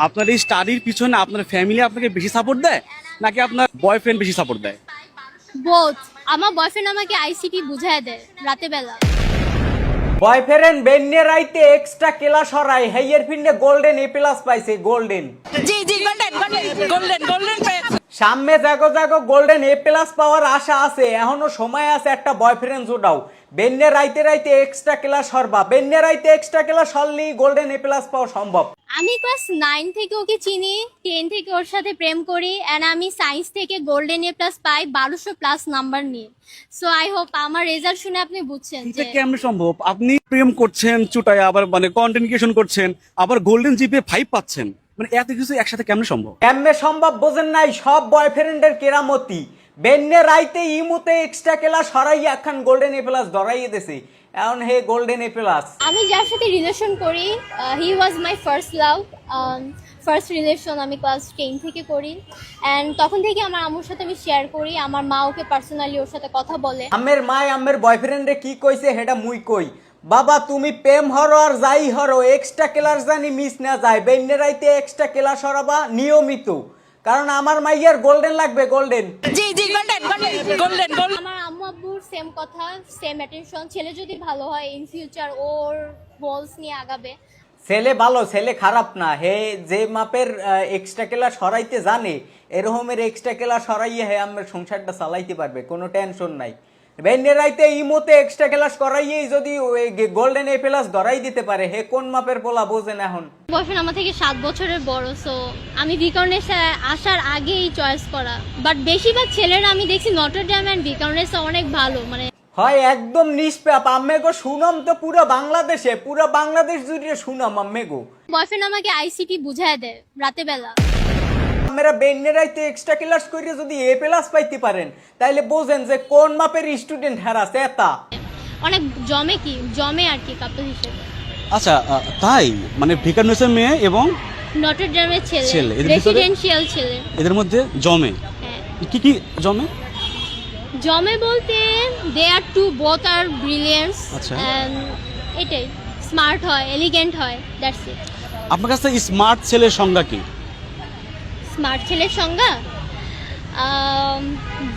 আপনার এই স্টাডির পিছনে আপনার ফ্যামিলি আপনাকে বেশি সাপোর্ট দেয় নাকি আপনার বয়ফ্রেন্ড বেশি সাপোর্ট দেয়? বোথ। আমার বয়ফ্রেন্ড আমাকে আইসিটি বুঝায় দেয় রাতে বেলা। বয়ফ্রেন্ড বেন্নে রাইতে এক্সট্রা ক্লাস হরাই হেইয়ের ফিন্নে গোল্ডেন এ প্লাস পাইছে গোল্ডেন। জি জি গোল্ডেন গোল্ডেন গোল্ডেন সামনে জাগো জাগো গোল্ডেন এ প্লাস পাওয়ার আশা আছে, এখনো সময় আছে একটা বয়ফ্রেন্ড জোটাও। বেন্নে রাইতে রাইতে এক্সট্রা ক্লাস হরবা, বেন্নে রাইতে এক্সট্রা ক্লাস হরলেই গোল্ডেন এ প্লাস পাওয়া সম্ভব। আমি ক্লাস 9 থেকে ওকে চিনি, 10 থেকে ওর সাথে প্রেম করি এন্ড আমি সায়েন্স থেকে golden A plus pi 1200+ number নিয়ে। সো আই হোপ আমার রেজাল্ট শুনে আপনি বুঝছেন এটা যে কেমন সম্ভব? আপনি প্রেম করছেন চুটায়, আবার মানে কন্টেন্ট ক্রিয়েশন করছেন, আবার গোল্ডেন জিপে 5 পাচ্ছেন, মানে এত কিছু একসাথে কেমন সম্ভব? এমনে সম্ভব বোঝেন নাই? সব বয়ফ্রেন্ডের কেরামতি। বেন্নে রাইতে ইমুতে এক্সট্রা ক্লাস হরাইয়া একখান গোল্ডেন এ প্লাস ধরাইয়ে দিছে, এখন হে গোল্ডেন এ প্লাস। আমি যার সাথে রিলেশন করি he was my first love. First relation আমি ক্লাস 10 থেকে করি এন্ড তখন থেকে আমার আম্মুর সাথে আমি শেয়ার করি। আমার মা ওকে পার্সোনালি ওর সাথে কথা বলে। আমের মায় আমের বয়ফ্রেন্ডে কি কইছে হেটা মুই কই, বাবা তুমি প্রেম হরো আর যাই হরো এক্সট্রা ক্লাস জানি মিস না যায়, বেন্নে রাইতে এক্সট্রা ক্লাস হরাবা নিয়মিত, কারণ আমার মাইয়ার গোল্ডেন লাগবে গোল্ডেন। জি জি গোল্ডেন গোল্ডেন গোল্ডেন। আমার আম্মু আব্বুর সেম কথা, সেম অ্যাটেনশন। ছেলে যদি ভালো হয় ইন ফিউচার ওর গোলস নিয়ে আগাবে। ছেলে ভালো ছেলে খারাপ না, হে যে মাপের এক্সট্রা ক্লাস সরাইতে জানে এরকমের এক্সট্রা ক্লাস সরাইয়ে হে আমার সংসারটা চালাইতে পারবে, কোনো টেনশন নাই। বেন্নে রাইতে ইমোতে এক্সট্রা ক্লাস করাইয়েই যদি গোল্ডেন এ প্লাস ধরাই দিতে পারে, হে কোন মাপের পোলা বোঝেন এখন। বয়ফ্রেন্ড আমার থেকে 7 বছরের বড়, সো আমি ভিকারনেসে আসার আগেই চয়েস করা। বাট বেশিরভাগ ছেলেরা আমি দেখছি নটরডেম এন্ড ভিকারনেসে অনেক ভালো, মানে হয় একদম নিষ্পাপ। আম্মে গো সুনাম তো পুরো বাংলাদেশে, পুরো বাংলাদেশ জুড়ে সুনাম আম্মে গো। বয়ফ্রেন্ড আমাকে আইসিটি বুঝায় দেয় রাতে বেলা। আমরা বেন্নে রাইতে এক্সট্রা ক্লাস করে যদি এ প্লাস পাইতে পারেন তাইলে বোঝেন যে কোন মাপের স্টুডেন্ট হারাস এতা। অনেক জমে আর কি কাপল হিসেবে। আচ্ছা তাই মানে ভিকারনেসের মেয়ে এবং নটরডেমের ছেলে, ছেলে, এদের ভিতরে- রেসিডেন্সিয়াল ছেলে। এদের মধ্যে জমে হ্যাঁ, কি কি জমে? জমে বলতে দে আর টু বোথ আর ব্রিলিয়েন্টস আচ্ছা। এন্ড এটাই স্মার্ট হয়, এলিগেন্ট হয়, দ্যাটস ইট। আপনার কাছে স্মার্ট ছেলের সংজ্ঞা কি? স্মার্ট ছেলের সংজ্ঞা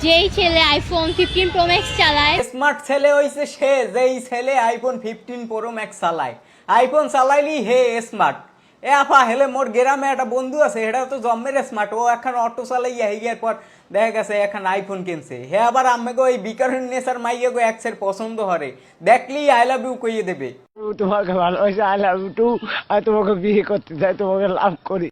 যেই ছেলে আইফোন 15 প্রো ম্যাক্স চালায়। স্মার্ট ছেলে হইছে সে যেই ছেলে আইফোন 15 প্রো ম্যাক্স চালায়। আইফোন চালাইলি হে স্মার্ট। এ আপা হেলে মোর গ্রামে একটা বন্ধু আছে, এটা তো জম্মের স্মার্ট। ও এখন অটো চালাইয়া হইয়ার পর দেখা গেছে এখন আইফোন কিনছে। হে আবার আম্মে গো এই বিকারণ নেসার মাইয়া গো এক্সের পছন্দ হরে, দেখলি আই লাভ ইউ কইয়ে দেবে। তোমাকে ভালোবাসি, আই লাভ ইউ টু। আর তোমাকে বিয়ে করতে চাই, তোমাকে লাভ করি।